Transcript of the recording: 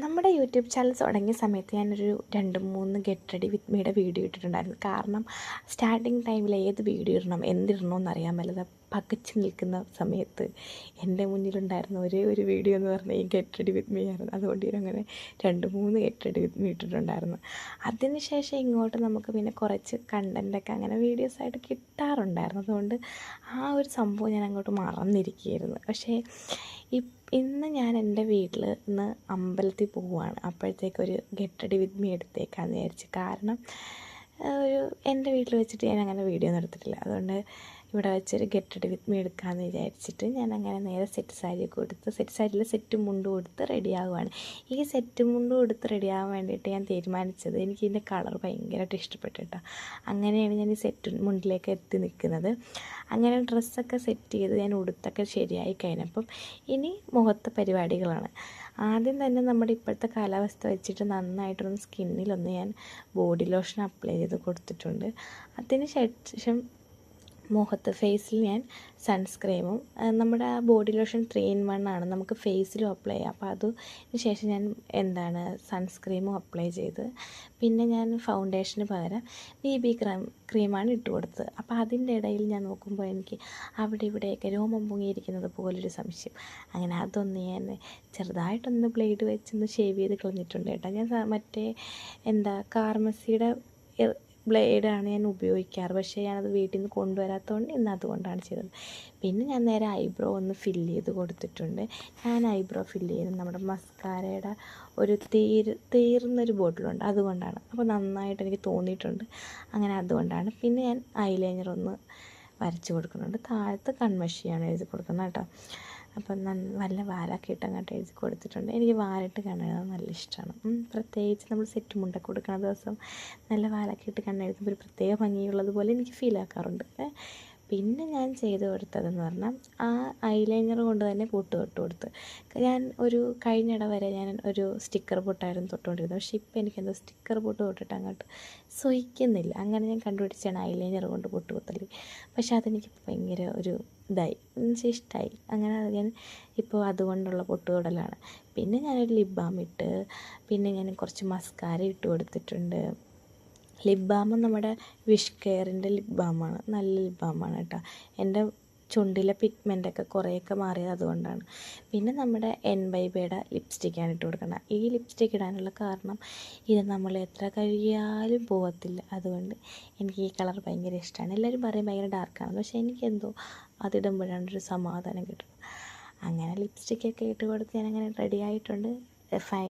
നമ്മുടെ YouTube channel തുടങ്ങിയ സമയത്ത് ഞാനൊരു 2-3 ഗെറ്റ് റെഡി വിത്ത് മീയുടെ വീഡിയോ ഇട്ടിട്ടുണ്ടായിരുന്നു. കാരണം സ്റ്റാർട്ടിങ് ടൈമിൽ ഏത് വീഡിയോ ഇടണം എന്തിടണമെന്ന് അറിയാൻ മേലാതെ പകച്ച് നിൽക്കുന്ന സമയത്ത് എൻ്റെ മുന്നിലുണ്ടായിരുന്ന ഒരേ ഒരു വീഡിയോ എന്ന് പറഞ്ഞാൽ ഈ ഗെറ്റ് റെഡി വിത്ത് മീ ആയിരുന്നു. അതുകൊണ്ട് അങ്ങനെ 2-3 ഗെറ്റ് റെഡി വിത്ത് മീ ഇട്ടിട്ടുണ്ടായിരുന്നു. അതിനുശേഷം ഇങ്ങോട്ട് നമുക്ക് പിന്നെ കുറച്ച് കണ്ടൻറ്റൊക്കെ അങ്ങനെ വീഡിയോസായിട്ട് കിട്ടാറുണ്ടായിരുന്നു. അതുകൊണ്ട് ആ ഒരു സംഭവം ഞാൻ അങ്ങോട്ട് മറന്നിരിക്കുകയായിരുന്നു. പക്ഷേ ഇന്ന് ഞാൻ എൻ്റെ വീട്ടിൽ നിന്ന് അമ്പലത്തിൽ പോവുകയാണ്. അപ്പോഴത്തേക്കൊരു ഗെറ്റ് റെഡി വിത്ത് മീ എടുത്തേക്കാന്ന് വിചാരിച്ചു. കാരണം എൻ്റെ വീട്ടിൽ വെച്ചിട്ട് ഞാൻ അങ്ങനെ വീഡിയോ ഒന്നും എടുത്തിട്ടില്ല. അതുകൊണ്ട് ഇവിടെ വെച്ചൊരു ഗെറ്റ് റെഡി വിത്ത് മീ എടുക്കാമെന്ന് വിചാരിച്ചിട്ട് ഞാൻ അങ്ങനെ നേരെ സെറ്റ് സാരിയൊക്കെ കൊടുത്ത് സെറ്റ് സാരിയിൽ സെറ്റ് മുണ്ട് കൊടുത്ത് റെഡിയാവുകയാണ്. ഈ സെറ്റ് മുണ്ട് കൊടുത്ത് റെഡിയാകാൻ വേണ്ടിയിട്ട് ഞാൻ തീരുമാനിച്ചത് എനിക്ക് ഇതിൻ്റെ കളർ ഭയങ്കരമായിട്ട് ഇഷ്ടപ്പെട്ടു കേട്ടോ. അങ്ങനെയാണ് ഞാൻ ഈ സെറ്റ് മുണ്ടിലേക്ക് എത്തി നിൽക്കുന്നത്. അങ്ങനെ ഡ്രസ്സൊക്കെ സെറ്റ് ചെയ്ത് ഞാൻ ഉടുത്തൊക്കെ ശരിയായി കഴിഞ്ഞപ്പം ഇനി മുഖത്തെ പരിപാടികളാണ്. ആദ്യം തന്നെ നമ്മുടെ ഇപ്പോഴത്തെ കാലാവസ്ഥ വെച്ചിട്ട് നന്നായിട്ടൊന്ന് സ്കിന്നിലൊന്ന് ഞാൻ ബോഡി ലോഷൻ അപ്ലൈ ചെയ്ത് കൊടുത്തിട്ടുണ്ട്. അതിന് ശേഷം മുഖത്ത് ഫേസിൽ ഞാൻ സൺസ്ക്രീമും നമ്മുടെ ബോഡി ലോഷൻ 3-in-1 ആണ്, നമുക്ക് ഫേസിലും അപ്ലൈ ചെയ്യാം. അപ്പോൾ അതിന് ശേഷം ഞാൻ സൺസ്ക്രീമും അപ്ലൈ ചെയ്ത് പിന്നെ ഞാൻ ഫൗണ്ടേഷന് പകരം BB ക്രീമാണ് ഇട്ട് കൊടുത്തത്. അപ്പോൾ അതിൻ്റെ ഇടയിൽ ഞാൻ നോക്കുമ്പോൾ എനിക്ക് അവിടെ ഇവിടെയൊക്കെ രോമം പൊങ്ങിയിരിക്കുന്നത് പോലൊരു സംശയം. അങ്ങനെ അതൊന്ന് ഞാൻ ചെറുതായിട്ടൊന്ന് ബ്ലേഡ് വെച്ചൊന്ന് ഷേവ് ചെയ്ത് കളഞ്ഞിട്ടുണ്ട് കേട്ടോ. ഞാൻ മറ്റേ കാർമസിയുടെ ബ്ലേഡാണ് ഞാൻ ഉപയോഗിക്കാറ്. പക്ഷേ ഞാനത് വീട്ടിൽ നിന്ന് കൊണ്ടുവരാത്തതുകൊണ്ട് ഇന്ന് അതുകൊണ്ടാണ് ചെയ്തത്. പിന്നെ ഞാൻ നേരെ ഐബ്രോ ഒന്ന് ഫില്ല് ചെയ്ത് കൊടുത്തിട്ടുണ്ട്. ഞാൻ ഐബ്രോ ഫില്ല് ചെയ്ത് നമ്മുടെ മസ്കാരയുടെ ഒരു തീർന്നൊരു ബോട്ടിലുണ്ട്, അതുകൊണ്ടാണ്. അപ്പോൾ നന്നായിട്ട് എനിക്ക് തോന്നിയിട്ടുണ്ട്. അങ്ങനെ അതുകൊണ്ടാണ്. പിന്നെ ഞാൻ ഐലൈനർ ഒന്ന് വരച്ച് കൊടുക്കുന്നുണ്ട്. താഴത്ത് കൺമഷിയാണ് എഴുതി കൊടുക്കുന്നത് കേട്ടോ. അപ്പം നല്ല വാലൊക്കെ ഇട്ട് അങ്ങോട്ട് എഴുതി കൊടുത്തിട്ടുണ്ട്. എനിക്ക് വാലിട്ട് കണ്ണെഴുതാൻ നല്ല ഇഷ്ടമാണ്. പ്രത്യേകിച്ച് നമ്മൾ സെറ്റ് മുണ്ടൊക്കെ കൊടുക്കുന്ന ദിവസം നല്ല വാലൊക്കെ ഇട്ട് കണ്ണെഴുതുമ്പോൾ ഒരു പ്രത്യേക ഭംഗിയുള്ളതുപോലെ എനിക്ക് ഫീൽ ആക്കാറുണ്ട്. പിന്നെ ഞാൻ ചെയ്ത് കൊടുത്തതെന്ന് പറഞ്ഞാൽ ആ ഐലൈനർ കൊണ്ട് തന്നെ പൊട്ട് തൊട്ട് കൊടുത്ത്. ഞാൻ കഴിഞ്ഞിട വരെ ഞാൻ ഒരു സ്റ്റിക്കർ പൊട്ടായിരുന്നു തൊട്ടുകൊണ്ടിരുന്നത്. പക്ഷേ ഇപ്പോൾ എനിക്കെന്തോ സ്റ്റിക്കർ പൊട്ട് തൊട്ടിട്ട് അങ്ങോട്ട് സഹിക്കുന്നില്ല. അങ്ങനെ ഞാൻ കണ്ടുപിടിച്ചാണ് ഐലൈനർ കൊണ്ട് പൊട്ട് കുത്തൽ. പക്ഷേ അതെനിക്ക് ഭയങ്കര ഇഷ്ടമായി. അങ്ങനെ ഞാൻ ഇപ്പോൾ അതുകൊണ്ടുള്ള പൊട്ട് തൊടലാണ്. പിന്നെ ഞാനൊരു ലിപ് ബാം ഇട്ട് പിന്നെ ഞാൻ കുറച്ച് മസ്കാര ഇട്ട് കൊടുത്തിട്ടുണ്ട്. ലിപ് ബാം നമ്മുടെ വിഷ് കെയറിൻ്റെ ലിപ് ബാമാണ്, നല്ല ലിപ് ബാമാണ് കേട്ടോ. എൻ്റെ ചുണ്ടിലെ പിഗ്മെൻ്റൊക്കെ കുറേയൊക്കെ മാറിയത് അതുകൊണ്ടാണ്. പിന്നെ നമ്മുടെ NYBയുടെ ലിപ്സ്റ്റിക്കാണ് ഇട്ട് കൊടുക്കുന്നത്. ഈ ലിപ്സ്റ്റിക്ക് ഇടാനുള്ള കാരണം ഇത് നമ്മൾ എത്ര കഴുകിയാലും പോകത്തില്ല. അതുകൊണ്ട് എനിക്ക് ഈ കളർ ഭയങ്കര ഇഷ്ടമാണ്. എല്ലാവരും പറയും ഭയങ്കര ഡാർക്കാണെന്ന്, പക്ഷേ എനിക്കെന്തോ അതിടുമ്പോഴാണ് ഒരു സമാധാനം കിട്ടുന്നത്. അങ്ങനെ ലിപ്സ്റ്റിക്കൊക്കെ ഇട്ട് കൊടുത്ത് ഞാനങ്ങനെ റെഡി ആയിട്ടുണ്ട്.